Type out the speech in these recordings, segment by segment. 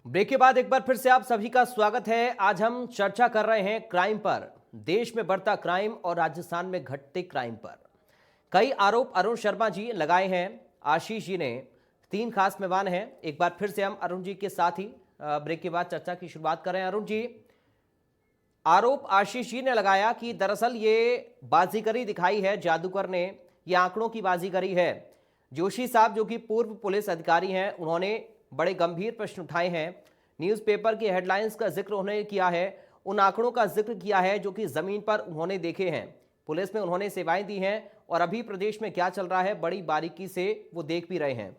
Break के बाद एक बार फिर से आप सभी का स्वागत है। आज हम चर्चा कर रहे हैं क्राइम पर, देश में बढ़ता क्राइम और राजस्थान में घटते क्राइम पर। कई आरोप अरुण शर्मा जी लगाए हैं, आशीष जी ने। 3 खास मेहमान हैं। एक बार फिर से हम अरुण जी के साथ ही ब्रेक के बाद चर्चा की शुरुआत कर रहे हैं। अरुण जी, आरोप आशीष जी ने लगाया कि दरअसल ये बाजीगरी दिखाई है जादूगर ने, ये आंकड़ों की बाजीगरी है। जोशी साहब जो कि पूर्व पुलिस अधिकारी हैं, उन्होंने बड़े गंभीर प्रश्न उठाए हैं। न्यूज़पेपर की हेडलाइंस का जिक्र उन्होंने किया है, उन आंकड़ों का जिक्र किया है जो कि जमीन पर उन्होंने देखे हैं। पुलिस में उन्होंने सेवाएं दी हैं और अभी प्रदेश में क्या चल रहा है बड़ी बारीकी से वो देख भी रहे हैं।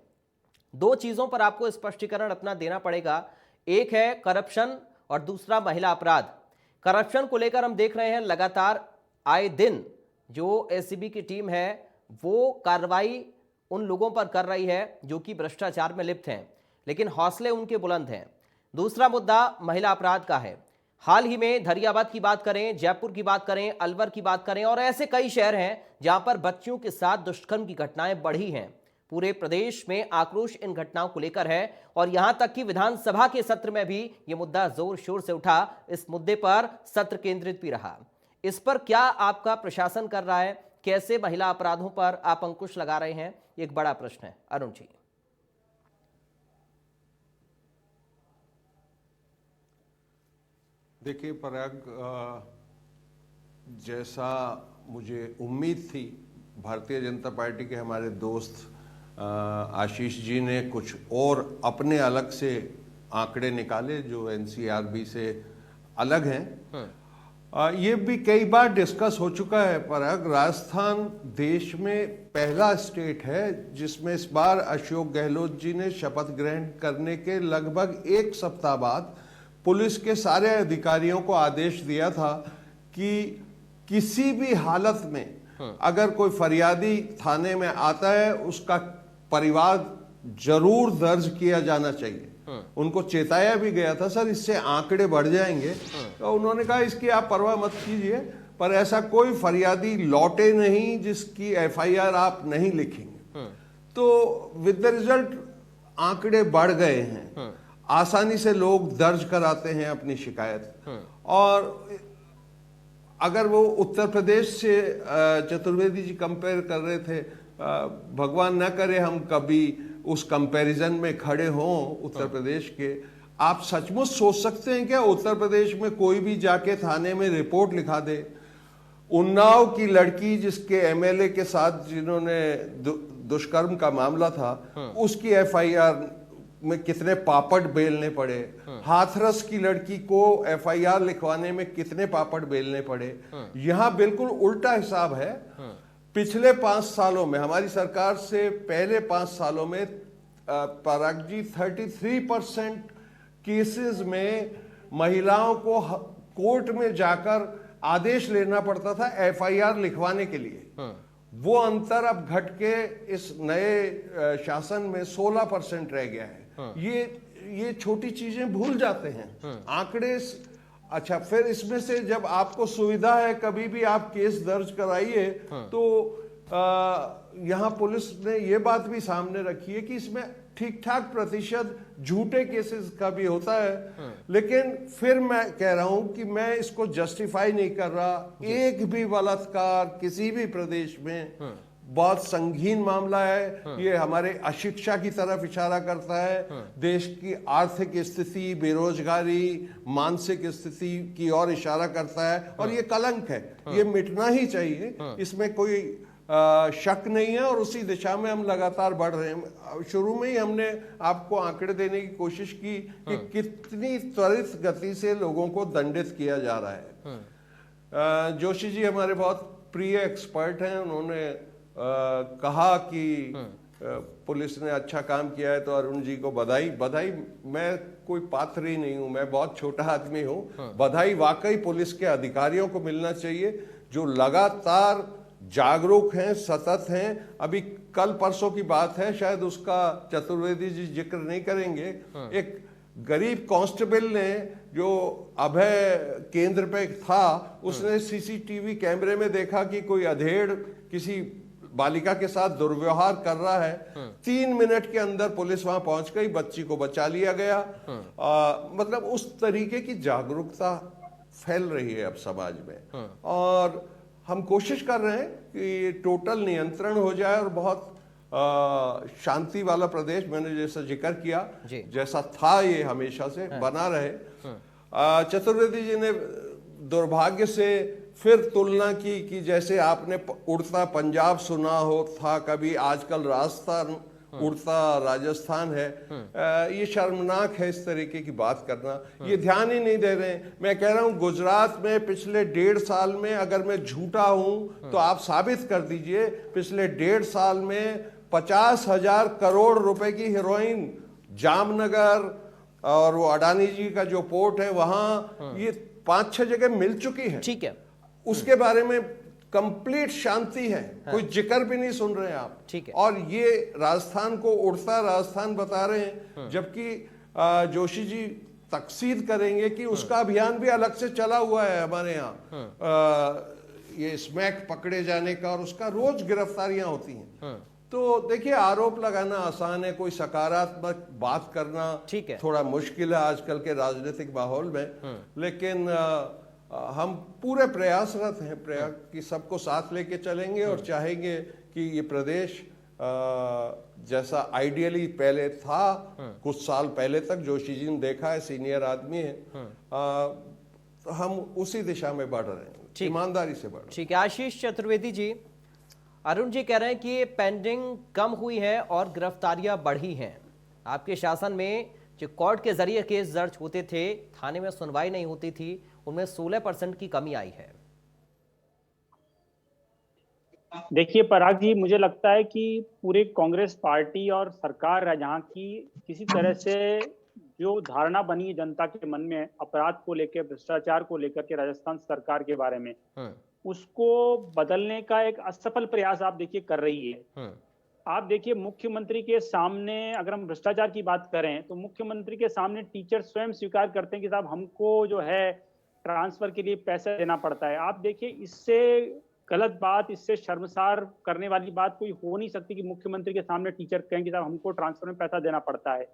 2 चीजों पर आपको स्पष्टीकरण अपना देना पड़ेगा। एक है करप्शन और दूसरा महिला अपराध। करप्शन को लेकर हम देख रहे हैं लगातार आए दिन जो एसीबी की टीम है वो कार्रवाई उन लोगों पर कर रही है जो कि भ्रष्टाचार में लिप्त हैं, लेकिन हौसले उनके बुलंद हैं। दूसरा मुद्दा महिला अपराध का है। हाल ही में धरियाबाद की बात करें, जयपुर की बात करें, अलवर की बात करें और ऐसे कई शहर हैं जहां पर बच्चियों के साथ दुष्कर्म की घटनाएं बढ़ी हैं। पूरे प्रदेश में आक्रोश इन घटनाओं को लेकर है और यहां तक कि विधानसभा के सत्र में भी यह मुद्दा जोर शोर से उठा। इस मुद्दे पर सत्र केंद्रित भी रहा। इस पर क्या आपका प्रशासन कर रहा है? कैसे महिला अपराधों पर आप अंकुश लगा रहे हैं? एक बड़ा प्रश्न है। अरुण जी, देखिए पराग, जैसा मुझे उम्मीद थी, भारतीय जनता पार्टी के हमारे दोस्त आशीष जी ने कुछ और अपने अलग से आंकड़े निकाले जो एनसीआरबी से अलग हैं। ये भी कई बार डिस्कस हो चुका है पराग। राजस्थान देश में पहला स्टेट है जिसमें इस बार अशोक गहलोत जी ने शपथ ग्रहण करने के लगभग 1 सप्ताह बाद पुलिस के सारे अधिकारियों को आदेश दिया था कि किसी भी हालत में अगर कोई फरियादी थाने में आता है उसका परिवार जरूर दर्ज किया जाना चाहिए। उनको चेताया भी गया था, सर इससे आंकड़े बढ़ जाएंगे। तो उन्होंने कहा इसकी आप परवाह मत कीजिए, पर ऐसा कोई फरियादी लौटे नहीं जिसकी एफआईआर आप नहीं लिखेंगे। तो विद द रिजल्ट आंकड़े बढ़ गए हैं, आसानी से लोग दर्ज कराते हैं अपनी शिकायत। और अगर वो उत्तर प्रदेश से चतुर्वेदी जी कंपेयर कर रहे थे, भगवान न करे हम कभी उस कंपैरिजन में खड़े हों उत्तर प्रदेश के। आप सचमुच सोच सकते हैं क्या उत्तर प्रदेश में कोई भी जाके थाने में रिपोर्ट लिखा दे? उन्नाव की लड़की जिसके एमएलए के साथ जिन्होंने दुष्कर्म का मामला था, उसकी एफआईआर में कितने पापड़ बेलने पड़े। हाथरस की लड़की को एफआईआर लिखवाने में कितने पापड़ बेलने पड़े। यहां बिल्कुल उल्टा हिसाब है। पिछले 5 सालों में, हमारी सरकार से पहले 5 सालों में पराग जी 33% केसेस में महिलाओं को कोर्ट में जाकर आदेश लेना पड़ता था एफआईआर लिखवाने के लिए। वो अंतर अब घट के इस नए शासन में 16% रह गया है। ये छोटी चीजें भूल जाते हैं आंकड़े। अच्छा, फिर इसमें से जब आपको सुविधा है कभी भी आप केस दर्ज कराइए, तो यहां पुलिस ने ये बात भी सामने रखी है कि इसमें ठीक ठाक प्रतिशत झूठे केसेस का भी होता है। लेकिन फिर मैं कह रहा हूं कि मैं इसको जस्टिफाई नहीं कर रहा। एक भी बलात्कार किसी भी प्रदेश में बहुत संगीन मामला है। ये हमारे अशिक्षा की तरफ इशारा करता है, देश की आर्थिक स्थिति, बेरोजगारी, मानसिक स्थिति की ओर इशारा करता है और ये कलंक है। ये मिटना ही चाहिए, इसमें कोई शक नहीं है और उसी दिशा में हम लगातार बढ़ रहे हैं। शुरू में ही हमने आपको आंकड़े देने की कोशिश की कि कितनी त्वरित गति से लोगों को दंडित किया जा रहा है। जोशी जी हमारे बहुत प्रिय एक्सपर्ट हैं, उन्होंने कहा कि पुलिस ने अच्छा काम किया है, तो अरुण जी को बधाई। मैं कोई पात्र ही नहीं हूं, मैं बहुत छोटा आदमी हूं। बधाई वाकई पुलिस के अधिकारियों को मिलना चाहिए जो लगातार जागरूक हैं, सतत हैं। अभी कल परसों की बात है, शायद उसका चतुर्वेदी जी जिक्र नहीं करेंगे। एक गरीब कांस्टेबल ने जो अभय केंद्र पे था, उसने सीसीटीवी कैमरे में देखा कि कोई अधेड़ किसी बालिका के साथ दुर्व्यवहार कर रहा है, 3 मिनट के अंदर पुलिस वहां पहुंच गई, बच्ची को बचा लिया गया। मतलब उस तरीके की जागरूकता फैल रही है अब समाज में, और हम कोशिश कर रहे हैं कि टोटल नियंत्रण हो जाए और बहुत शांति वाला प्रदेश, मैंने जैसा जिक्र किया, जैसा था ये हमेशा से बना रहे। चतुर्वेदी जी ने दुर्भाग्य से फिर तुलना की कि जैसे आपने उड़ता पंजाब सुना हो था कभी, आजकल राजस्थान उड़ता राजस्थान है। ये शर्मनाक है इस तरीके की बात करना, ये ध्यान ही नहीं दे रहे हैं। मैं कह रहा हूं गुजरात में पिछले 1.5 साल में, अगर मैं झूठा हूं तो आप साबित कर दीजिए, पिछले 1.5 साल में 50,000 करोड़ रुपए की हेरोइन जामनगर और वो अडानी जी का जो पोर्ट है वहां, ये 5-6 जगह मिल चुकी है। ठीक है, उसके बारे में कंप्लीट शांति है, कोई जिक्र भी नहीं सुन रहे हैं आप। ठीक है। और ये राजस्थान को उड़ता राजस्थान बता रहे हैं, जबकि जोशी जी तकसीद करेंगे कि उसका अभियान भी अलग से चला हुआ है हमारे यहाँ, ये स्मैक पकड़े जाने का, और उसका रोज गिरफ्तारियां होती हैं। तो देखिए, आरोप लगाना आसान है, कोई सकारात्मक बात करना ठीक है, थोड़ा मुश्किल है आजकल के राजनीतिक माहौल में। लेकिन हम पूरे प्रयासरत हैं कि सबको साथ लेके चलेंगे और चाहेंगे कि ये प्रदेश जैसा आइडियली पहले था, कुछ साल पहले तक जोशी जी ने देखा है, सीनियर आदमी है, तो हम उसी दिशा में बढ़ रहे हैं, ईमानदारी से बढ़ रहे हैं। ठीक है। आशीष चतुर्वेदी जी, अरुण जी कह रहे हैं कि पेंडिंग कम हुई है और गिरफ्तारियां बढ़ी हैं। आपके शासन में जो कोर्ट के जरिए केस दर्ज होते थे, थाने में सुनवाई नहीं होती थी, उनमें 16% की कमी आई है। देखिए पराग जी, मुझे लगता है कि पूरे कांग्रेस पार्टी और सरकार जहाँ की किसी तरह से जो धारणा बनी है जनता के मन में अपराध को लेकर, भ्रष्टाचार को लेकर के राजस्थान सरकार के बारे में, उसको बदलने का एक असफल प्रयास आप देखिए कर रही है। आप देखिए मुख्यमंत्री के सामने, अगर हम भ्रष्टाचार की बात करें तो मुख्यमंत्री के सामने टीचर स्वयं स्वीकार करते हैं कि साहब हमको जो है ट्रांसफर के लिए पैसा देना पड़ता है। आप देखिए, इससे गलत बात, इससे शर्मसार करने वाली बात कोई हो नहीं सकती कि मुख्यमंत्री के सामने टीचर कहें कि साहब हमको ट्रांसफर में पैसा देना पड़ता है।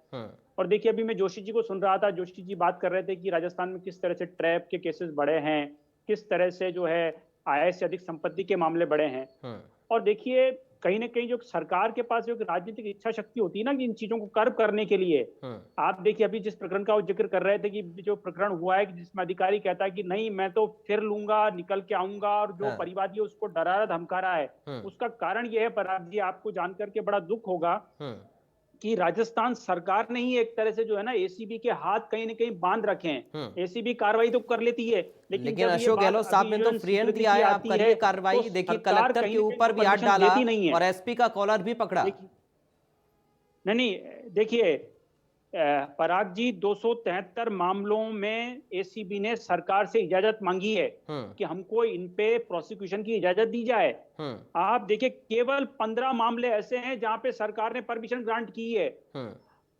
और देखिए, अभी मैं जोशी जी को सुन रहा था, जोशी जी बात कर रहे थे कि राजस्थान में किस तरह से ट्रैप के केसेस बढ़े हैं, किस तरह से जो है आय से अधिक संपत्ति के मामले बढ़े हैं। और देखिए, कहीं ना कहीं जो सरकार के पास जो राजनीतिक इच्छा शक्ति होती है ना कि इन चीजों को कर्व करने के लिए, आप देखिए अभी जिस प्रकरण का वो जिक्र कर रहे थे कि जो प्रकरण हुआ है कि जिसमें अधिकारी कहता है कि नहीं मैं तो फिर लूंगा, निकल के आऊंगा, और जो परिवादी है उसको डरा रहा धमका रहा है, उसका कारण यह है पराग जी, आपको जानकर के बड़ा दुख होगा कि राजस्थान सरकार ने ही एक तरह से जो है ना एसीबी के हाथ कहीं ना कहीं बांध रखे हैं। एसीबी कार्रवाई तो कर लेती है, लेकिन अशोक गहलोत साहब ने तो फ्री हैंड दिया है, आप करिए कार्रवाई। देखिए कलेक्टर के ऊपर भी हाथ डाला और एसपी का कॉलर भी पकड़ा। नहीं, देखिए पराग जी, 273 मामलों में एसीबी ने सरकार से इजाजत मांगी है कि हमको इन पे प्रोसिक्यूशन की इजाजत दी जाए। आप देखिए केवल 15 मामले ऐसे हैं जहां पे सरकार ने परमिशन ग्रांट की है।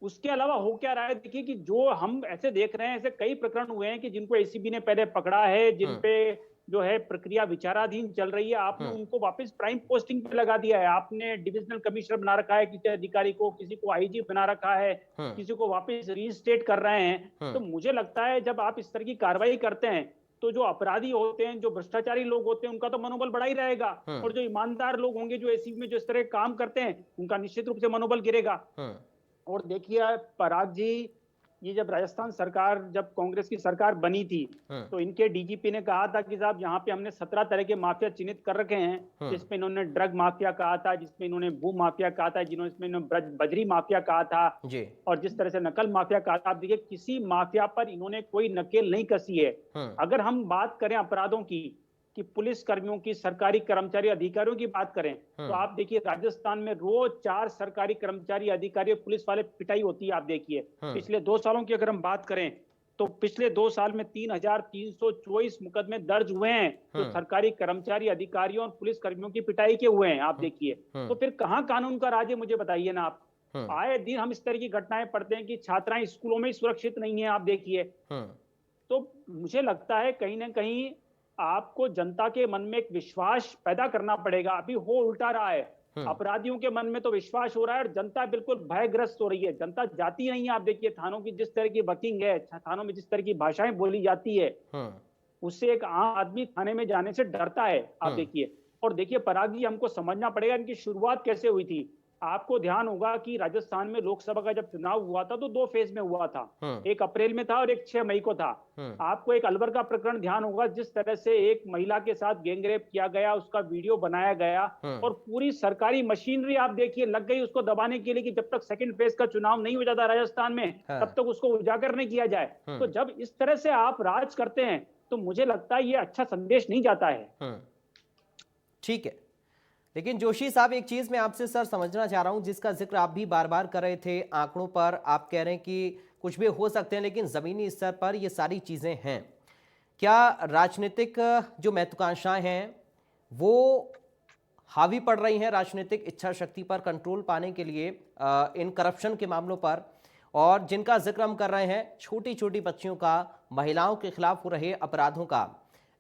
उसके अलावा हो क्या रहा है, देखिए कि जो हम ऐसे देख रहे हैं, ऐसे कई प्रकरण हुए हैं कि जिनको एसीबी ने पहले पकड़ा है, जिन पे जो है प्रक्रिया विचाराधीन चल रही है, आपने उनको वापस प्राइम पोस्टिंग पे लगा दिया है। आपने डिविजनल कमिश्नर बना रखा है किसी अधिकारी को, किसी को आईजी बना रखा है, किसी को वापस रीइंस्टेट कर रहे हैं। तो मुझे लगता है जब आप इस तरह की कार्रवाई करते हैं तो जो अपराधी होते हैं, जो भ्रष्टाचारी लोग होते हैं, उनका तो मनोबल बढ़ा ही रहेगा, और जो ईमानदार लोग होंगे जो एसीबी में जो इस तरह काम करते हैं, उनका निश्चित रूप से मनोबल गिरेगा। और देखिए पराग जी, ये जब राजस्थान सरकार, जब कांग्रेस की सरकार बनी थी, तो इनके डीजीपी ने कहा था कि साहब यहाँ पे हमने 17 तरह के माफिया चिन्हित कर रखे हैं, जिसमें इन्होंने ड्रग माफिया कहा था, जिसमें इन्होंने भू माफिया कहा था, जिसमें इन्होंने बजरी माफिया कहा था और जिस तरह से नकल माफिया कहा था। आप देखिए किसी माफिया पर इन्होंने कोई नकेल नहीं कसी है। अगर हम बात करें अपराधों की, कि पुलिस कर्मियों की, सरकारी कर्मचारी अधिकारियों की बात करें, तो आप देखिए राजस्थान में रोज 4 सरकारी कर्मचारी अधिकारी पुलिस वाले पिटाई होती है। आप देखिए पिछले 2 सालों की अगर हम बात करें तो पिछले 2 साल में 3,324 मुकदमे दर्ज हुए हैं जो सरकारी कर्मचारी अधिकारियों और पुलिस कर्मियों की पिटाई के हुए हैं। आप देखिए, तो फिर कहां कानून का राज है, मुझे बताइए ना आप। आए दिन हम इस तरह की घटनाएं पढ़ते हैं कि छात्राएं स्कूलों में ही सुरक्षित नहीं है। आप देखिए, तो मुझे लगता है कहीं ना कहीं आपको जनता के मन में एक विश्वास पैदा करना पड़ेगा। अभी हो उल्टा रहा है, अपराधियों के मन में तो विश्वास हो रहा है और जनता बिल्कुल भयग्रस्त हो रही है। जनता जाती नहीं है। आप देखिए थानों की जिस तरह की वर्किंग है, थानों में जिस तरह की भाषाएं बोली जाती है, उससे एक आम आदमी थाने में जाने से डरता है। आप देखिए, और देखिए पराग जी, हमको समझना पड़ेगा इनकी शुरुआत कैसे हुई थी। आपको ध्यान होगा कि राजस्थान में लोकसभा का जब चुनाव हुआ था तो 2 फेज में हुआ था, 1 अप्रैल में था और एक 6 मई को था। आपको एक अलवर का प्रकरण ध्यान होगा, जिस तरह से एक महिला के साथ गैंगरेप किया गया, उसका वीडियो बनाया गया और पूरी सरकारी मशीनरी आप देखिए लग गई उसको दबाने के लिए कि जब तक सेकंड फेज का चुनाव नहीं हो जाता राजस्थान में तब तक उसको उजागर नहीं किया जाए। तो जब इस तरह से आप राज करते हैं तो मुझे लगता है ये अच्छा संदेश नहीं जाता है। ठीक है, लेकिन जोशी साहब एक चीज मैं आपसे सर समझना चाह रहा हूं, जिसका जिक्र आप भी बार बार कर रहे थे। आंकड़ों पर आप कह रहे हैं कि कुछ भी हो सकते हैं, लेकिन जमीनी स्तर पर ये सारी चीजें हैं। क्या राजनीतिक जो महत्वाकांक्षाएं हैं वो हावी पड़ रही हैं राजनीतिक इच्छा शक्ति पर कंट्रोल पाने के लिए इन करप्शन के मामलों पर? और जिनका जिक्र हम कर रहे हैं, छोटी छोटी बच्चियों का, महिलाओं के खिलाफ हो रहे अपराधों का,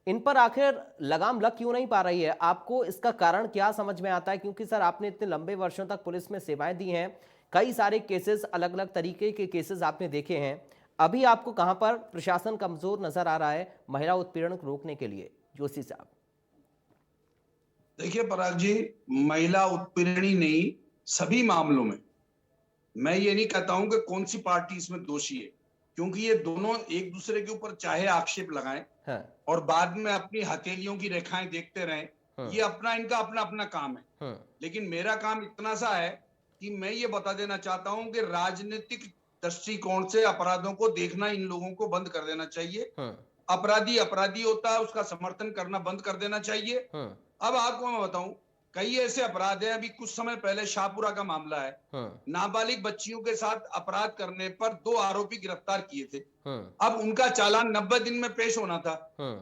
इन पर आखिर लगाम लग क्यों नहीं पा रही है? आपको इसका कारण क्या समझ में आता है? क्योंकि सर आपने इतने लंबे वर्षों तक पुलिस में सेवाएं दी हैं, कई सारे केसेस, अलग अलग तरीके के केसेस आपने देखे हैं। अभी आपको कहां पर प्रशासन कमजोर नजर आ रहा है महिला उत्पीड़न को रोकने के लिए, जोशी साहब? देखिए पराग जी, महिला उत्पीड़न ही नहीं, सभी मामलों में मैं ये नहीं कहता हूं कि कौन सी पार्टी इसमें दोषी है, क्योंकि ये दोनों एक दूसरे के ऊपर चाहे आक्षेप लगाएं और बाद में अपनी हथेलियों की रेखाएं देखते रहें, ये इनका अपना अपना काम है। लेकिन मेरा काम इतना सा है कि मैं ये बता देना चाहता हूं कि राजनीतिक दृष्टिकोण से अपराधों को देखना इन लोगों को बंद कर देना चाहिए। अपराधी अपराधी होता है, उसका समर्थन करना बंद कर देना चाहिए। अब आपको मैं बताऊं, कई ऐसे अपराध हैं। अभी कुछ समय पहले शाहपुरा का मामला है, नाबालिग बच्चियों के साथ अपराध करने पर 2 आरोपी गिरफ्तार किए थे। अब उनका चालान 90 दिन में पेश होना था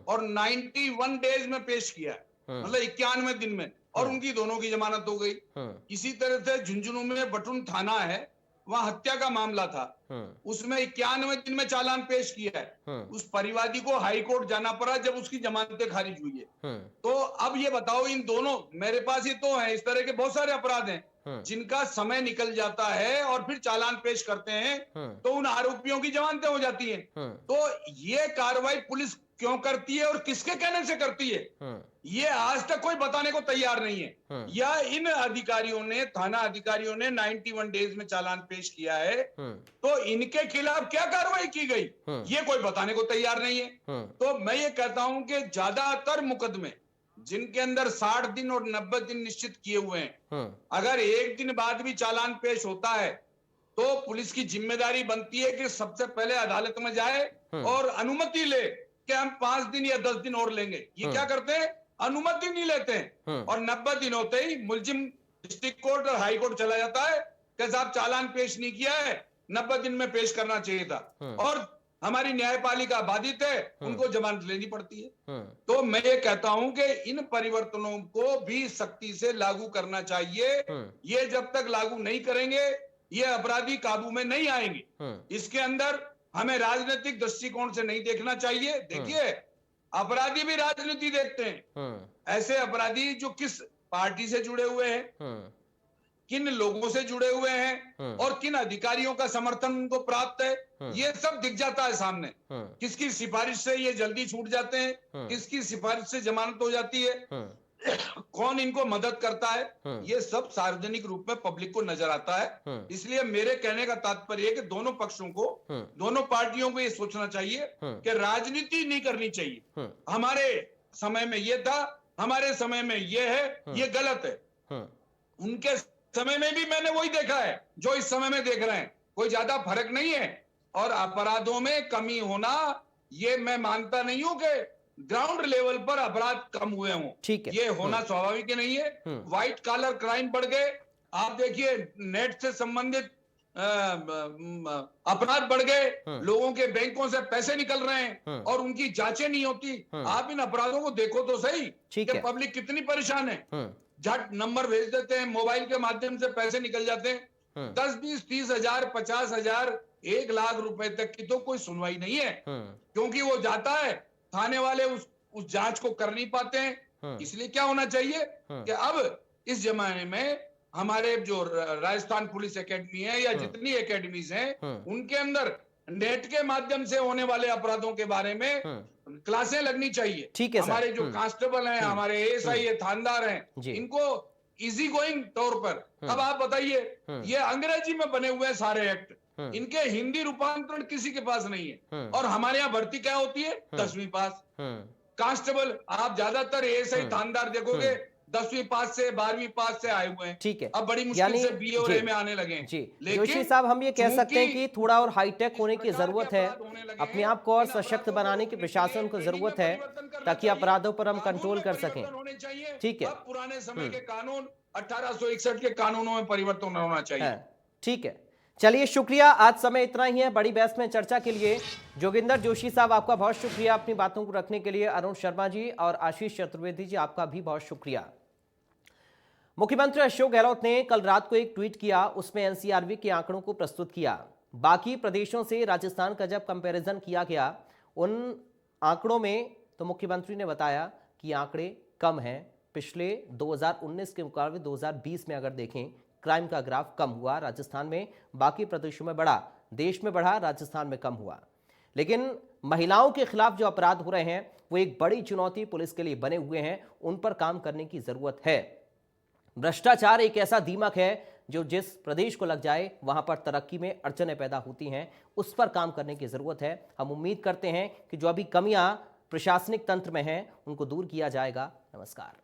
और 91 डेज में पेश किया है, मतलब 91 दिन में, और उनकी दोनों की जमानत हो गई। इसी तरह से झुंझुनू में बटुन थाना है, वहां हत्या का मामला था, उसमें 91 दिन में चालान पेश किया है। उस परिवादी को हाई कोर्ट जाना पड़ा जब उसकी जमानतें खारिज हुई है। तो अब ये बताओ, इन दोनों, मेरे पास ये तो है, इस तरह के बहुत सारे अपराध हैं जिनका समय निकल जाता है और फिर चालान पेश करते हैं तो उन आरोपियों की जमानतें हो जाती हैं। तो ये कार्रवाई पुलिस क्यों करती है और किसके कहने से करती है, ये आज तक कोई बताने को तैयार नहीं है। या इन अधिकारियों ने, थाना अधिकारियों ने 91 डेज में चालान पेश किया है तो इनके खिलाफ क्या कार्रवाई की गई, ये कोई बताने को तैयार नहीं है। तो मैं ये कहता हूं कि ज्यादातर मुकदमे जिनके अंदर 60 दिन और 90 दिन निश्चित किए हुए हैं, अगर एक दिन बाद भी चालान पेश होता है तो पुलिस की जिम्मेदारी बनती है कि सबसे पहले अदालत में जाए और अनुमति ले कि हम 5 दिन या 10 दिन और लेंगे। ये क्या करते हैं, अनुमति नहीं लेते हैं और 90 दिन होते ही मुलजिम डिस्ट्रिक्ट कोर्ट और हाई कोर्ट चला जाता है कि साहब चालान पेश नहीं किया है, 90 दिन में पेश करना चाहिए था, और हमारी न्यायपालिका बाधित है, उनको जमानत लेनी पड़ती है। तो मैं ये कहता हूं कि इन परिवर्तनों को भी सख्ती से लागू करना चाहिए। ये जब तक लागू नहीं करेंगे ये अपराधी काबू में नहीं आएंगे। इसके अंदर हमें राजनीतिक दृष्टिकोण से नहीं देखना चाहिए। देखिए, अपराधी भी राजनीति देखते हैं। ऐसे अपराधी जो किस पार्टी से जुड़े हुए हैं, किन लोगों से जुड़े हुए हैं और किन अधिकारियों का समर्थन उनको प्राप्त है, ये सब दिख जाता है सामने। किसकी सिफारिश से ये जल्दी छूट जाते हैं, किसकी सिफारिश से जमानत हो जाती है, कौन इनको मदद करता है, ये सब सार्वजनिक रूप में पब्लिक को नजर आता है। इसलिए मेरे कहने का तात्पर्य है कि दोनों पक्षों को, दोनों पार्टियों को ये सोचना चाहिए कि राजनीति नहीं करनी चाहिए। हमारे समय में ये था, हमारे समय में ये है, ये गलत है। उनके समय में भी मैंने वही देखा है जो इस समय में देख रहे हैं, कोई ज्यादा फर्क नहीं है। और अपराधों में कमी होना, ये मैं मानता नहीं हूं कि ग्राउंड लेवल पर अपराध कम हुए हों, ये होना स्वाभाविक नहीं है। व्हाइट कॉलर क्राइम बढ़ गए। आप देखिए, नेट से संबंधित अपराध बढ़ गए, लोगों के बैंकों से पैसे निकल रहे हैं और उनकी जांचें नहीं होती। आप इन अपराधों को देखो तो सही कि पब्लिक कितनी परेशान है। झट नंबर भेज देते हैं, मोबाइल के माध्यम से पैसे निकल जाते हैं। 10, 20, 30 हजार, 50 हजार, 1 लाख रुपए तक की तो कोई सुनवाई नहीं है, क्योंकि वो जाता है, थाने वाले उस जांच को कर नहीं पाते हैं। इसलिए क्या होना चाहिए कि अब इस जमाने में हमारे जो राजस्थान पुलिस एकेडमी है या जितनी एकेडमीज हैं उनके अंदर नेट के माध्यम से होने वाले अपराधों के बारे में क्लासें लगनी चाहिए। ठीक है सर। हमारे जो कांस्टेबल हैं, हमारे एएसआई है, थानेदार हैं, जी। इनको इजी गोइंग तौर पर। अब आप बताइए, ये अंग्रेजी में बने हुए हैं सारे एक्ट, इनके हिंदी रूपांतरण किसी के पास नहीं है। और हमारे यहाँ भर्ती क्या होती है? 10वीं पास। कांस्टेबल आप ज्यादातर एएसआई थानेदार देखोगे 10वीं पास से 12वीं पास से आए हुए हैं। ठीक है, अब बड़ी मुश्किल से बीए और ए में आने लगे हैं। जी। लेकिन जोशी साहब, हम ये कह सकते हैं कि थोड़ा और हाईटेक होने की इस प्रकार जरूरत के है, अपराध होने लगे अपने हैं, आप को और इन सशक्त अपराधों को बनाने की रोकने के प्रशासन लिए को ट्रेनिंग जरूरत में है परिवर्तन करना ताकि चाहिए। अपराधों पर हम कानून कंट्रोल में कर परिवर्तन सकें। होने चाहिए। ठीक है। अब पुराने समय के कानून 1861 के कानूनों में परिवर्तन होना चाहिए। है, ठीक है। चलिए, शुक्रिया। आज समय इतना ही है। बड़ी बहस में चर्चा के लिए जोगिंदर जोशी साहब, आपका बहुत शुक्रिया अपनी बातों को रखने के लिए। अरुण शर्मा जी और आशीष चतुर्वेदी जी, आपका भी बहुत शुक्रिया। मुख्यमंत्री अशोक गहलोत ने कल रात को एक ट्वीट किया, उसमें एनसीआरबी के आंकड़ों को प्रस्तुत किया। बाकी प्रदेशों से राजस्थान का जब कंपैरिजन किया गया उन आंकड़ों में, तो मुख्यमंत्री ने बताया कि आंकड़े कम हैं। पिछले 2019 के मुकाबले 2020 में अगर देखें, क्राइम का ग्राफ कम हुआ राजस्थान में, बाकी प्रदेशों में बढ़ा, देश में बढ़ा, राजस्थान में कम हुआ। लेकिन महिलाओं के खिलाफ जो अपराध हो रहे हैं वो एक बड़ी चुनौती पुलिस के लिए बने हुए हैं, उन पर काम करने की जरूरत है। भ्रष्टाचार एक ऐसा दीमक है जो जिस प्रदेश को लग जाए वहां पर तरक्की में अड़चनें पैदा होती हैं, उस पर काम करने की जरूरत है। हम उम्मीद करते हैं कि जो अभी कमियां प्रशासनिक तंत्र में हैं उनको दूर किया जाएगा। नमस्कार।